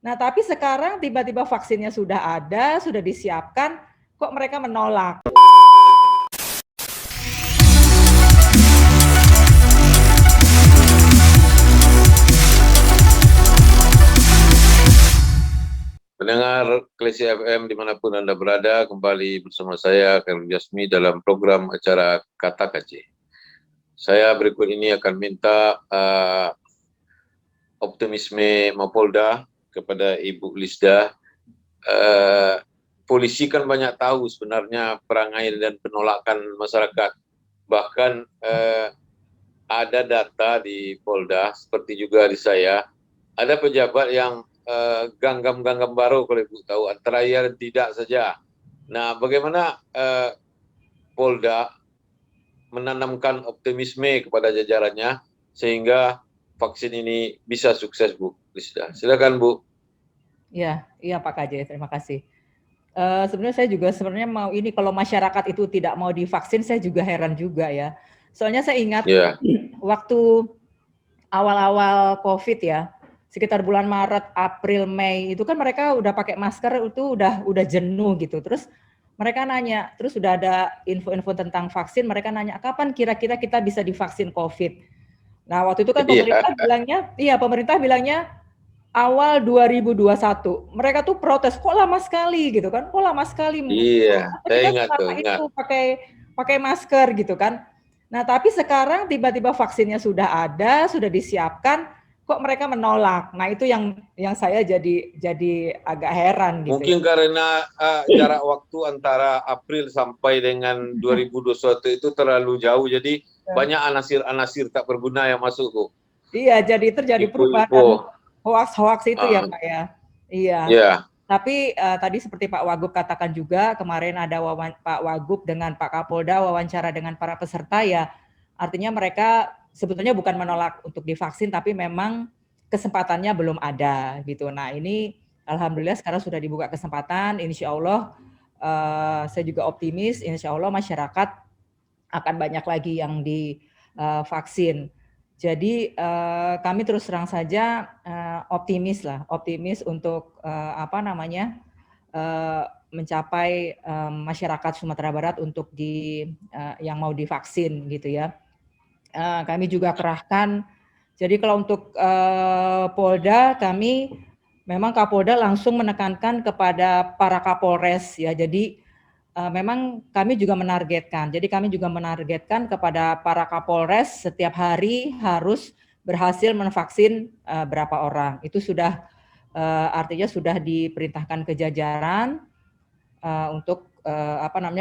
Nah, tapi sekarang tiba-tiba vaksinnya sudah ada, sudah disiapkan, kok mereka menolak? Pendengar Klesi FM dimanapun Anda berada, kembali bersama saya, Khairul Jasmi, dalam program acara Kata KC. Saya berikut ini akan minta optimisme Mapolda kepada Ibu Lisda. Polisi kan banyak tahu sebenarnya perangai dan penolakan masyarakat. Bahkan ada data di Polda, seperti juga di saya, ada pejabat yang ganggam-ganggam baru, kalau Ibu tahu, antara ya dan tidak saja. Nah, bagaimana Polda menanamkan optimisme kepada jajarannya sehingga vaksin ini bisa sukses, Bu Lisda? Silakan, Bu. Ya, iya Pak KJ, terima kasih. Sebenarnya saya juga mau ini, kalau masyarakat itu tidak mau divaksin, saya juga heran juga ya. Soalnya saya ingat waktu awal-awal COVID ya, sekitar bulan Maret, April, Mei itu kan mereka udah pakai masker, itu udah jenuh gitu. Terus mereka nanya, terus sudah ada info-info tentang vaksin, mereka nanya kapan kira-kira kita bisa divaksin COVID. Nah, waktu itu kan pemerintah bilangnya awal 2021. Mereka tuh protes, kok lama sekali gitu kan? Kok lama sekali? Iya, saya Kita ingat selama tuh. itu pakai masker gitu kan. Nah, tapi sekarang tiba-tiba vaksinnya sudah ada, sudah disiapkan, kok mereka menolak. Nah, itu yang saya jadi agak heran gitu. Mungkin karena jarak waktu antara April sampai dengan 2021 itu terlalu jauh, jadi banyak anasir-anasir tak berguna yang masuk, Bu. Iya, jadi terjadi perubahan hoax itu ya, Pak ya. Iya. Yeah. Tapi tadi seperti Pak Wagub katakan juga, kemarin ada Pak Wagub dengan Pak Kapolda wawancara dengan para peserta ya, artinya mereka sebetulnya bukan menolak untuk divaksin, tapi memang kesempatannya belum ada gitu. Nah, ini alhamdulillah sekarang sudah dibuka kesempatan, insya Allah saya juga optimis, insya Allah masyarakat akan banyak lagi yang divaksin. Jadi kami terus terang saja optimis untuk mencapai masyarakat Sumatera Barat untuk yang mau divaksin gitu ya. Kami juga kerahkan. Jadi kalau untuk Polda, kami memang Kapolda langsung menekankan kepada para Kapolres ya. Jadi memang kami juga menargetkan. Jadi kami juga menargetkan kepada para Kapolres setiap hari harus berhasil menvaksin berapa orang. Itu sudah artinya sudah diperintahkan ke jajaran untuk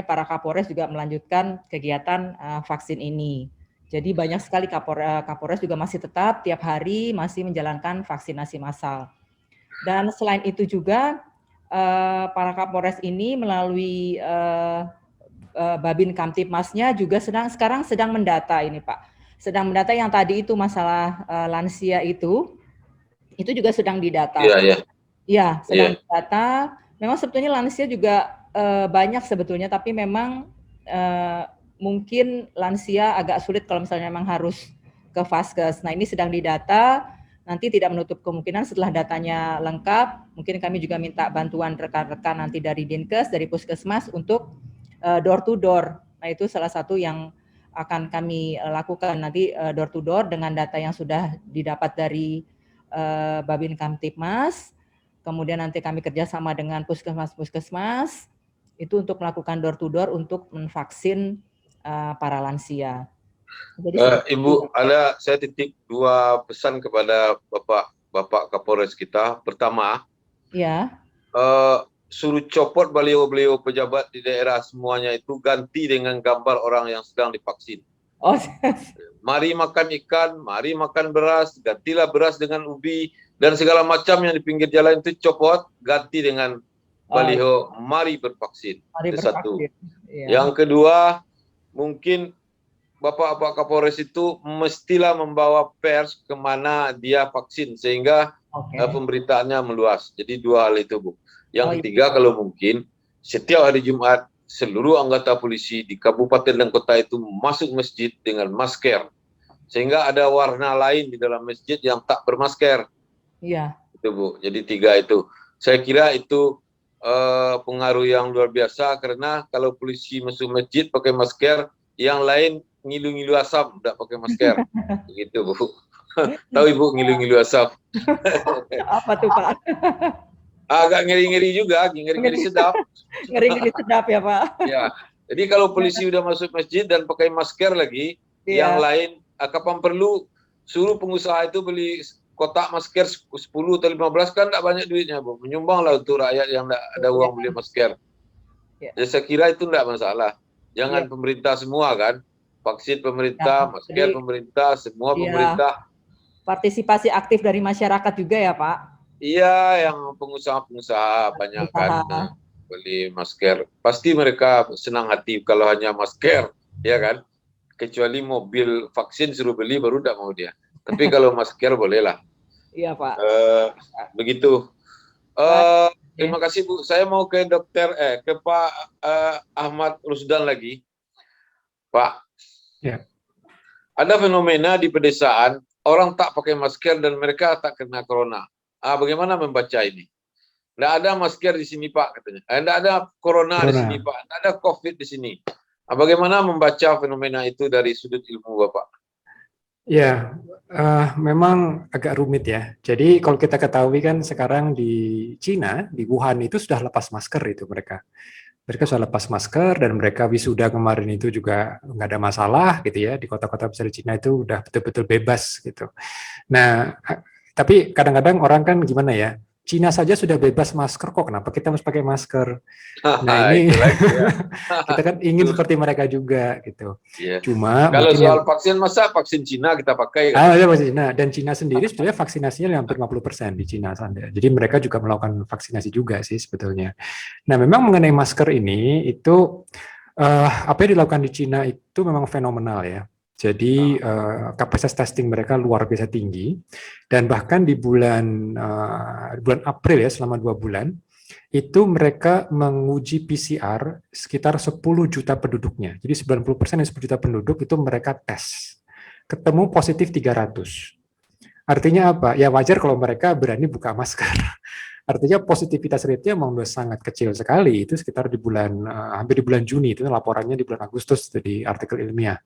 para Kapolres juga melanjutkan kegiatan vaksin ini. Jadi banyak sekali Kapolres juga masih tetap tiap hari masih menjalankan vaksinasi massal. Dan selain itu juga para Kapolres ini melalui Babin Kamtipmasnya juga sekarang sedang mendata ini Pak. Sedang mendata yang tadi itu masalah lansia itu juga sedang didata. Iya, sedang didata. Memang sebetulnya lansia juga banyak sebetulnya, tapi memang mungkin lansia agak sulit kalau misalnya memang harus ke Vaskes. Nah, ini sedang didata. Nanti tidak menutup kemungkinan setelah datanya lengkap, mungkin kami juga minta bantuan rekan-rekan nanti dari Dinkes, dari Puskesmas untuk door to door. Nah, itu salah satu yang akan kami lakukan nanti door to door dengan data yang sudah didapat dari Babin Kamtipmas. Kemudian nanti kami kerjasama dengan puskesmas itu untuk melakukan door to door untuk menvaksin para lansia. Jadi, Ibu, saya titip dua pesan kepada Bapak Kapolres kita. Pertama, suruh copot baliho-baliho pejabat di daerah semuanya itu, ganti dengan gambar orang yang sedang divaksin. Mari makan ikan, mari makan beras, gantilah beras dengan ubi, dan segala macam yang di pinggir jalan itu copot, ganti dengan baliho, mari bervaksin. Itu satu. Yang kedua, mungkin Bapak Kapolres itu mestilah membawa pers kemana dia vaksin, sehingga pemberitaannya meluas. Jadi dua hal itu, Bu. Yang ketiga, kalau mungkin, setiap hari Jumat, seluruh anggota polisi di kabupaten dan kota itu masuk masjid dengan masker. Sehingga ada warna lain di dalam masjid yang tak bermasker. Iya. Itu Bu. Jadi 3 itu. Saya kira itu pengaruh yang luar biasa karena kalau polisi masuk masjid pakai masker, yang lain ngilu-ngilu asap tidak pakai masker. Begitu Bu. Tahu Ibu ngilu-ngilu asap? Apa tuh Pak? Agak ngeri-ngeri juga, ngeri-ngeri sedap. Ngeri-ngeri sedap ya Pak. Ya. Jadi kalau polisi udah masuk masjid dan pakai masker lagi, yang lain kapan perlu suruh pengusaha itu beli kotak masker 10 atau 15 kan tidak banyak duitnya Bu. Menyumbanglah untuk rakyat yang tidak ada uang beli masker. Jadi saya kira itu tidak masalah. Jangan pemerintah semua kan. Vaksin pemerintah, masker pemerintah, semua pemerintah. Partisipasi aktif dari masyarakat juga ya Pak? Iya, yang pengusaha-pengusaha banyak kan beli masker. Pasti mereka senang hati kalau hanya masker, ya kan? Kecuali mobil vaksin suruh beli baru tidak mau dia. Tapi kalau masker bolehlah. Iya Pak. Begitu. Terima kasih Bu. Saya mau ke ke Pak Ahmad Rusdan lagi. Pak, ada fenomena di pedesaan orang tak pakai masker dan mereka tak kena corona. Bagaimana membaca ini? Tidak ada masker di sini Pak katanya. Tidak ada corona di sini Pak. Tidak ada COVID di sini. Bagaimana membaca fenomena itu dari sudut ilmu Bapak? Ya, memang agak rumit ya. Jadi kalau kita ketahui kan sekarang di Cina, di Wuhan itu sudah lepas masker itu mereka. Mereka sudah lepas masker dan mereka wisuda kemarin itu juga nggak ada masalah gitu ya. Di kota-kota besar di Cina itu udah betul-betul bebas gitu. Nah, tapi kadang-kadang orang kan gimana ya, Cina saja sudah bebas masker kok, kenapa kita harus pakai masker? Nah ini kita kan ingin seperti mereka juga gitu. Cuma kalau soal vaksin, masa vaksin Cina kita pakai? Ya vaksin Cina, dan Cina sendiri sebetulnya vaksinasinya hampir 50% di Cina. Jadi mereka juga melakukan vaksinasi juga sih sebetulnya. Nah memang mengenai masker ini itu apa yang dilakukan di Cina itu memang fenomenal ya. Jadi kapasitas testing mereka luar biasa tinggi, dan bahkan di bulan April ya, selama 2 bulan itu mereka menguji PCR sekitar 10 juta penduduknya. Jadi 90% dari 10 juta penduduk itu mereka tes, ketemu positif 300. Artinya apa? Ya wajar kalau mereka berani buka masker. Artinya positivitas rate-nya memang sudah sangat kecil sekali. Itu sekitar di bulan hampir di bulan Juni, itu laporannya di bulan Agustus di artikel ilmiah.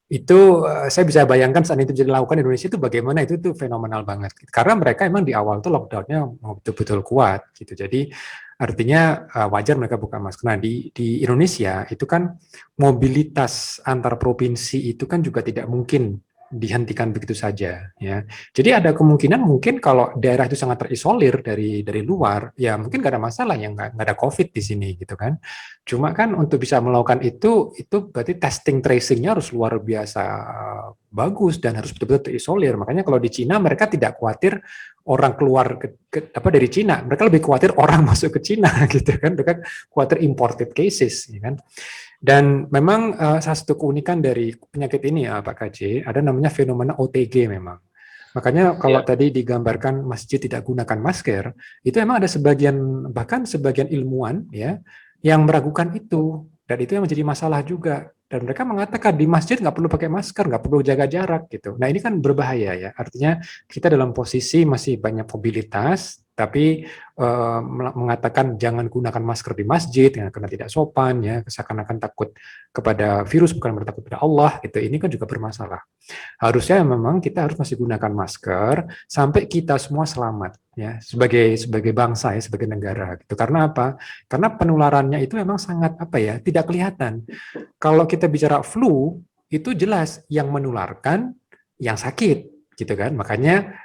Itu saya bisa bayangkan saat itu dilakukan di Indonesia itu bagaimana, itu tuh fenomenal banget. Karena mereka emang di awal tuh lockdown-nya betul-betul kuat gitu. Jadi artinya wajar mereka buka masker. Nah di Indonesia itu kan mobilitas antar provinsi itu kan juga tidak mungkin dihentikan begitu saja ya. Jadi ada kemungkinan mungkin kalau daerah itu sangat terisolir dari luar, ya mungkin nggak ada masalah, yang nggak ada COVID di sini gitu kan. Cuma kan untuk bisa melakukan itu berarti testing tracing-nya harus luar biasa bagus dan harus betul-betul terisolir. Makanya kalau di Cina mereka tidak khawatir orang keluar dari Cina, mereka lebih khawatir orang masuk ke Cina gitu kan. Mereka khawatir imported cases ya kan. Dan memang salah satu keunikan dari penyakit ini ya Pak KJ, ada namanya fenomena OTG memang. Makanya kalau tadi digambarkan masjid tidak gunakan masker, itu memang ada bahkan sebagian ilmuwan ya yang meragukan itu, dan itu yang menjadi masalah juga. Dan mereka mengatakan di masjid nggak perlu pakai masker, nggak perlu jaga jarak gitu. Nah ini kan berbahaya ya, artinya kita dalam posisi masih banyak mobilitas, tapi mengatakan jangan gunakan masker di masjid karena tidak sopan ya, seakan-akan takut kepada virus bukan bertakut kepada Allah gitu. Ini kan juga bermasalah. Harusnya memang kita harus masih gunakan masker sampai kita semua selamat ya, sebagai bangsa ya, sebagai negara gitu. Karena apa? Karena penularannya itu memang sangat tidak kelihatan. Kalau kita bicara flu itu jelas yang menularkan yang sakit gitu kan. Makanya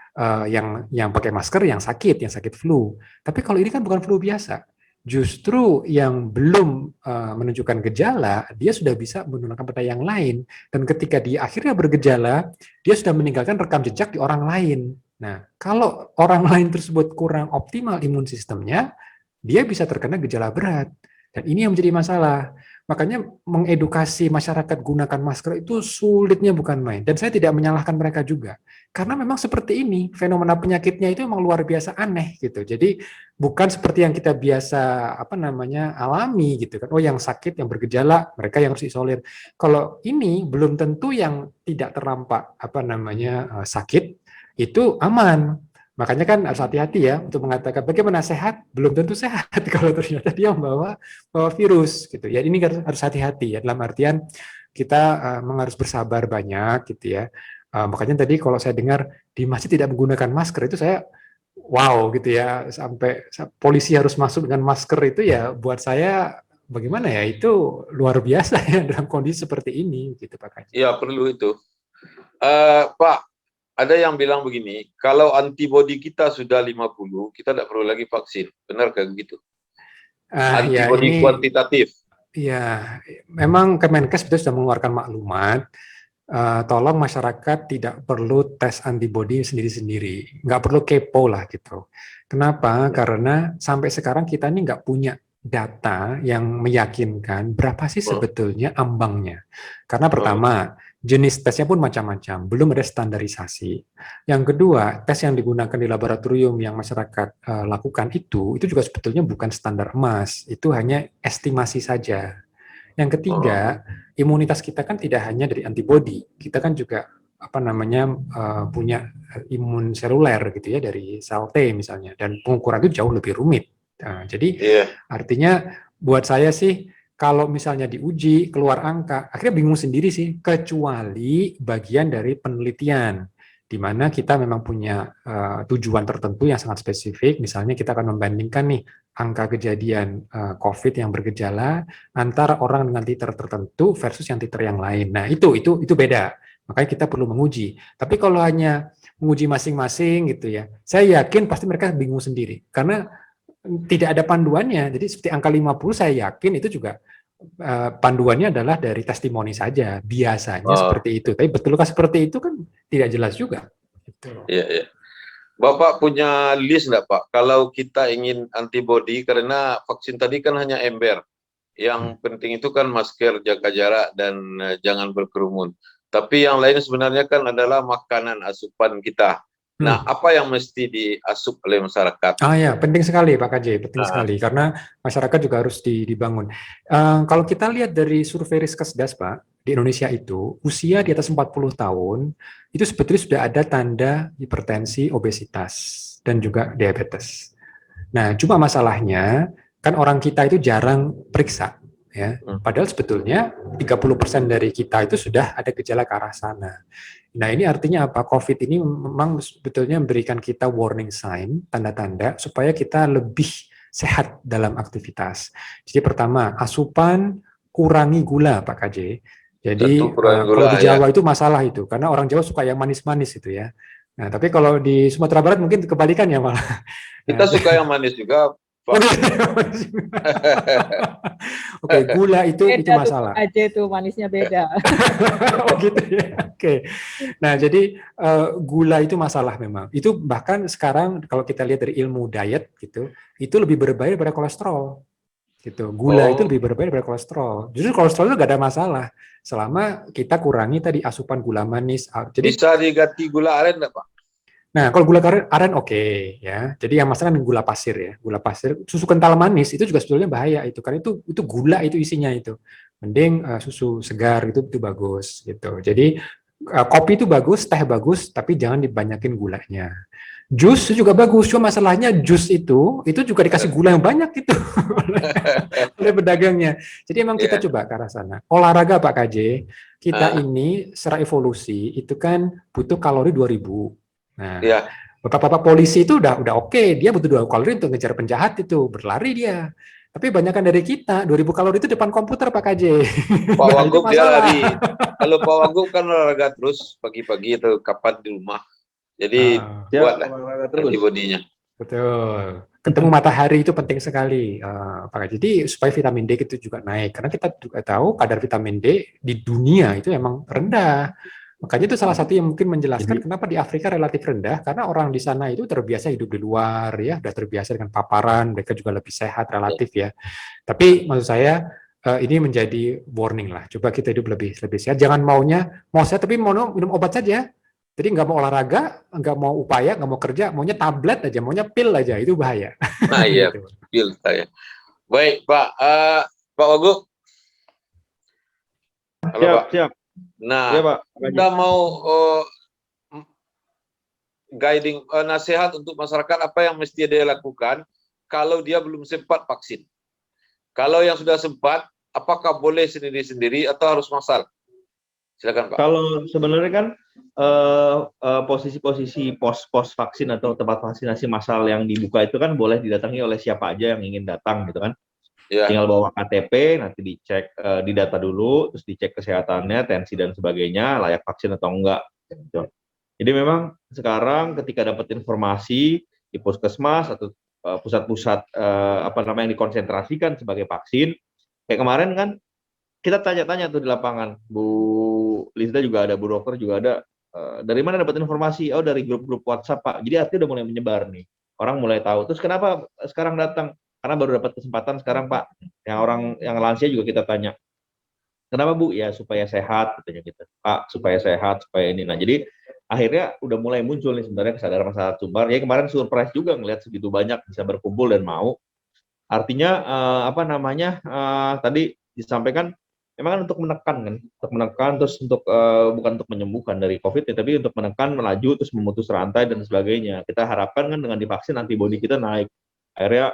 yang pakai masker yang sakit flu. Tapi kalau ini kan bukan flu biasa. Justru yang belum menunjukkan gejala, dia sudah bisa menularkan pada yang lain. Dan ketika dia akhirnya bergejala, dia sudah meninggalkan rekam jejak di orang lain. Nah, kalau orang lain tersebut kurang optimal imun sistemnya, dia bisa terkena gejala berat. Dan ini yang menjadi masalah. Makanya mengedukasi masyarakat gunakan masker itu sulitnya bukan main. Dan saya tidak menyalahkan mereka juga. Karena memang seperti ini, fenomena penyakitnya itu memang luar biasa aneh gitu. Jadi bukan seperti yang kita biasa alami gitu kan. Oh yang sakit, yang bergejala, mereka yang harus isolir. Kalau ini belum tentu yang tidak ternampak sakit itu aman. Makanya kan harus hati-hati ya untuk mengatakan bagaimana sehat, belum tentu sehat kalau ternyata dia membawa virus gitu ya. Ini harus hati-hati ya, dalam artian kita harus bersabar banyak gitu ya. Makanya tadi kalau saya dengar di masjid tidak menggunakan masker, itu saya wow gitu ya, sampai polisi harus masuk dengan masker, itu ya buat saya bagaimana ya, itu luar biasa ya dalam kondisi seperti ini gitu Pak Kaji. Ya, perlu itu. Pak, ada yang bilang begini, kalau antibodi kita sudah 50, kita tidak perlu lagi vaksin. Benarkah begitu? Ya Antibodi ini kuantitatif. ya, memang Kemenkes sudah mengeluarkan maklumat, tolong masyarakat tidak perlu tes antibodi sendiri-sendiri, nggak perlu kepo lah gitu. Kenapa? Karena sampai sekarang kita ini nggak punya data yang meyakinkan berapa sih sebetulnya ambangnya. Karena pertama, jenis tesnya pun macam-macam, belum ada standarisasi. Yang kedua, tes yang digunakan di laboratorium yang masyarakat lakukan itu juga sebetulnya bukan standar emas, itu hanya estimasi saja. Yang ketiga, imunitas kita kan tidak hanya dari antibodi, kita kan juga punya imun seluler gitu ya, dari sel T misalnya, dan pengukuran itu jauh lebih rumit. Nah, jadi artinya buat saya sih, kalau misalnya diuji keluar angka, akhirnya bingung sendiri sih, kecuali bagian dari penelitian di mana kita memang punya tujuan tertentu yang sangat spesifik. Misalnya kita akan membandingkan nih angka kejadian COVID yang bergejala antara orang dengan titer tertentu versus yang titer yang lain. Nah, itu beda. Makanya kita perlu menguji. Tapi kalau hanya menguji masing-masing gitu ya, saya yakin pasti mereka bingung sendiri. Karena tidak ada panduannya. Jadi seperti angka 50, saya yakin itu juga panduannya adalah dari testimoni saja. Biasanya seperti itu. Tapi betulkah seperti itu kan tidak jelas juga. Iya, iya. Bapak punya list nggak Pak? Kalau kita ingin antibodi, karena vaksin tadi kan hanya ember. Yang penting itu kan masker, jaga jarak, dan jangan berkerumun. Tapi yang lain sebenarnya kan adalah makanan asupan kita. Nah, apa yang mesti diasup oleh masyarakat? Ya, penting sekali Pak KJ, penting sekali, karena masyarakat juga harus dibangun. Kalau kita lihat dari survei Riskesdas Pak, di Indonesia itu usia di atas 40 tahun itu sebetulnya sudah ada tanda hipertensi, obesitas, dan juga diabetes. Nah, cuma masalahnya kan orang kita itu jarang periksa, ya. Padahal sebetulnya 30% dari kita itu sudah ada gejala ke arah sana. Nah, ini artinya apa? COVID ini memang sebetulnya memberikan kita warning sign, tanda-tanda supaya kita lebih sehat dalam aktivitas. Jadi pertama, asupan, kurangi gula Pak KJ. Jadi kalau di Jawa itu masalah itu, karena orang Jawa suka yang manis-manis itu ya. Nah, tapi kalau di Sumatera Barat mungkin kebalikan ya malah. Kita suka yang manis juga, Pak. Oke, gula itu masalah. Aja itu manisnya beda. Oh gitu ya. Oke. Nah, jadi gula itu masalah memang. Itu bahkan sekarang kalau kita lihat dari ilmu diet gitu, itu lebih berbahaya daripada kolesterol. Gitu. Gula itu lebih berbahaya daripada kolesterol. Justru kolesterol itu nggak ada masalah selama kita kurangi tadi asupan gula manis. Jadi bisa diganti gula aren nggak Pak? Nah, kalau gula aren oke, ya. Jadi yang masalah gula pasir ya. Gula pasir, susu kental manis itu juga sebetulnya bahaya itu, karena itu gula itu isinya itu. Mending susu segar itu bagus gitu. Jadi kopi itu bagus, teh bagus, tapi jangan dibanyakin gulanya. Jus itu juga bagus, cuma masalahnya jus itu juga dikasih gula yang banyak gitu oleh pedagangnya. Jadi emang kita coba ke arah sana. Olahraga Pak KJ, kita ini secara evolusi itu kan butuh kalori 2000. Nah, bapak-bapak polisi itu udah oke, dia butuh 2 kalori untuk ngejar penjahat itu, berlari dia. Tapi banyakan dari kita, 2000 kalori itu depan komputer Pak KJ. Pak Wagub dia lari. Kalau Pak Wagub kan olahraga terus pagi-pagi itu kapan di rumah. Jadi buatlah antibodinya. Betul. Ketemu matahari itu penting sekali, Pak KJ. Jadi supaya vitamin D itu juga naik. Karena kita juga tahu kadar vitamin D di dunia itu emang rendah. Makanya itu salah satu yang mungkin menjelaskan kenapa di Afrika relatif rendah, karena orang di sana itu terbiasa hidup di luar, ya, sudah terbiasa dengan paparan, mereka juga lebih sehat relatif ya. Tapi maksud saya ini menjadi warning lah. Coba kita hidup lebih sehat. Jangan mau sehat tapi mau minum obat saja. Jadi nggak mau olahraga, nggak mau upaya, nggak mau kerja, maunya tablet aja, maunya pil aja, itu bahaya. Nah iya, pil saya. Baik Pak, Pak Wagub. Halo Pak. Siap. Nah, ya, Pak. kita mau guiding nasihat untuk masyarakat apa yang mesti dia lakukan kalau dia belum sempat vaksin. Kalau yang sudah sempat, apakah boleh sendiri-sendiri atau harus massal? Silakan Pak. Kalau sebenarnya kan posisi-posisi pos-pos vaksin atau tempat vaksinasi massal yang dibuka itu kan boleh didatangi oleh siapa aja yang ingin datang gitu kan. Ya. Tinggal bawa KTP, nanti dicek, didata dulu, terus dicek kesehatannya, tensi dan sebagainya, layak vaksin atau enggak. Gitu. Jadi memang sekarang ketika dapat informasi di puskesmas atau pusat-pusat yang dikonsentrasikan sebagai vaksin, kayak kemarin kan kita tanya-tanya tuh di lapangan, Bu Lizda juga ada, Bu Dokter juga ada, dari mana dapat informasi? Oh dari grup-grup WhatsApp Pak. Jadi artinya udah mulai menyebar nih, orang mulai tahu. Terus kenapa sekarang datang? Karena baru dapat kesempatan sekarang Pak. Yang lansia juga kita tanya, kenapa Bu? Ya supaya sehat, katanya gitu. Pak supaya sehat, supaya ini. Nah jadi akhirnya udah mulai muncul nih sebenarnya kesadaran masyarakat Sumbar. Ya kemarin surprise juga ngelihat segitu banyak bisa berkumpul dan mau. Artinya tadi disampaikan memang kan untuk menekan terus untuk bukan untuk menyembuhkan dari COVID ya, tapi untuk menekan, melaju terus memutus rantai dan sebagainya. Kita harapkan kan dengan divaksin antibodi kita naik. Akhirnya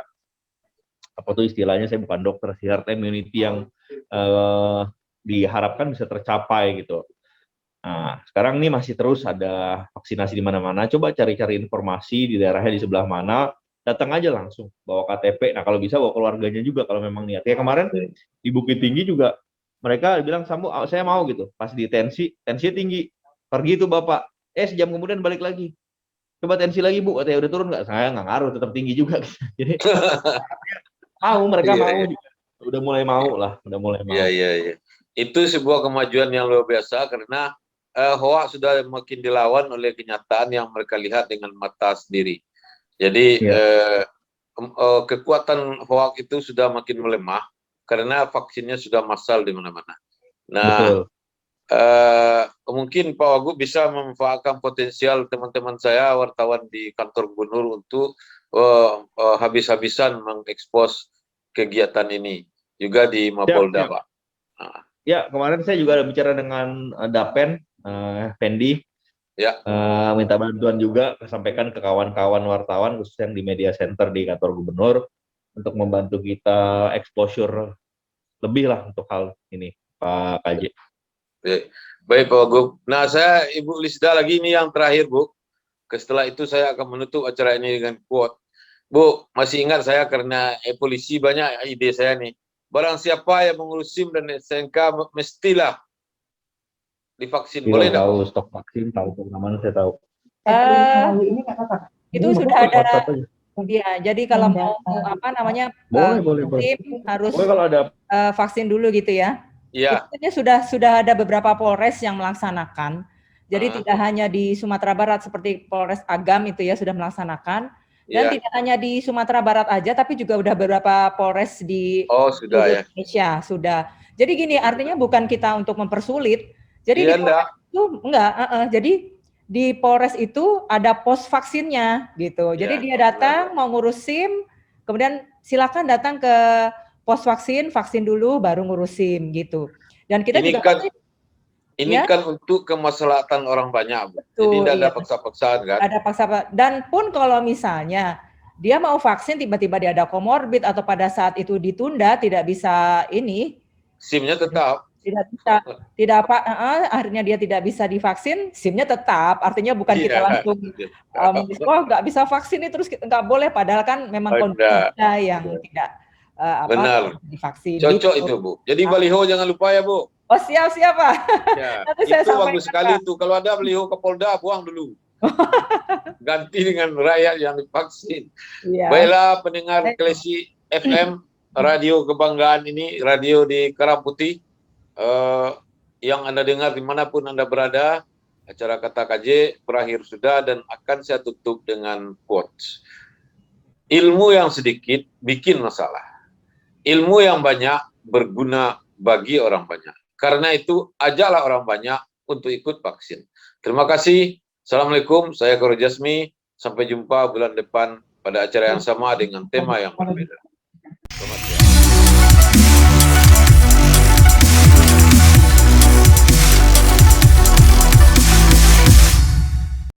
apa tuh istilahnya, saya bukan dokter, herd immunity yang diharapkan bisa tercapai gitu. Nah, sekarang ini masih terus ada vaksinasi di mana-mana. Coba cari-cari informasi di daerahnya di sebelah mana, datang aja langsung bawa KTP. Nah, kalau bisa bawa keluarganya juga kalau memang niat. Kayak kemarin di Bukit Tinggi juga mereka bilang, Sambu, saya mau gitu. Pas di tensinya tinggi. Pergi tuh Bapak. Sejam kemudian balik lagi. Coba tensi lagi Bu, katanya udah turun nggak? Saya nggak ngaruh, tetap tinggi juga. Jadi mereka mau juga. Udah mulai mau lah, udah mulai mau. Iya. Itu sebuah kemajuan yang luar biasa karena hoax sudah makin dilawan oleh kenyataan yang mereka lihat dengan mata sendiri. Jadi kekuatan hoax itu sudah makin melemah karena vaksinnya sudah massal di mana-mana. Nah, mungkin Pak Wagub bisa memanfaatkan potensial teman-teman saya wartawan di kantor gubernur untuk habis-habisan mengekspos kegiatan ini juga di Mapolda, Pak. Nah. Ya, kemarin saya juga ada bicara dengan Dapen, Fendi. Ya. Minta bantuan juga, sampaikan ke kawan-kawan wartawan khusus yang di media center di kantor gubernur untuk membantu kita exposure lebih lah untuk hal ini, Pak KJ. Baik Pak Wagub. Nah, saya Ibu Lisda lagi ini yang terakhir Bu. Setelah itu saya akan menutup acara ini dengan quote. Bu, masih ingat saya karena polisi banyak ide saya nih. Barang siapa yang mengurus SIM dan SNK mestilah divaksin. Boleh enggak? Tahu stok vaksin, tahu pengaman, saya tahu. Itu sudah ada. Ya, jadi kalau mau boleh. SIM harus kalau ada vaksin dulu gitu ya. Iya. Itu sudah ada beberapa Polres yang melaksanakan. Jadi tidak hanya di Sumatera Barat seperti Polres Agam itu ya sudah melaksanakan. Dan tidak hanya di Sumatera Barat aja, tapi juga udah beberapa Polres di sudah, Indonesia sudah. Jadi gini, artinya bukan kita untuk mempersulit. Jadi jadi di Polres itu ada pos vaksinnya gitu. Jadi dia datang mau ngurus SIM, kemudian silakan datang ke pos vaksin dulu, baru ngurus SIM gitu. Dan kita ini juga kan untuk kemaslahatan orang banyak. Betul, jadi tidak ada paksa-paksaan kan? Ada paksa. Dan pun kalau misalnya dia mau vaksin tiba-tiba dia ada komorbid atau pada saat itu ditunda tidak bisa ini. SIM-nya tetap. Akhirnya dia tidak bisa divaksin, SIM-nya tetap. Artinya bukan kita langsung nggak bisa vaksin ini terus nggak boleh. Padahal kan memang kondisi kita yang tidak divaksin. Cocok itu Bu. Jadi baliho jangan lupa ya Bu. Oh siap Pak. Ya, itu bagus sekali itu. Kalau ada beliau ke Polda, buang dulu. Ganti dengan rakyat yang divaksin. Ya. Baiklah pendengar Klesi FM, radio kebanggaan ini, radio di Karaputih, yang Anda dengar dimanapun Anda berada, acara Kata KJ berakhir sudah dan akan saya tutup dengan quotes. Ilmu yang sedikit bikin masalah. Ilmu yang banyak berguna bagi orang banyak. Karena itu, ajaklah orang banyak untuk ikut vaksin. Terima kasih. Assalamualaikum. Saya Koro Jasmi. Sampai jumpa bulan depan pada acara yang sama dengan tema yang berbeda. Selamat siang.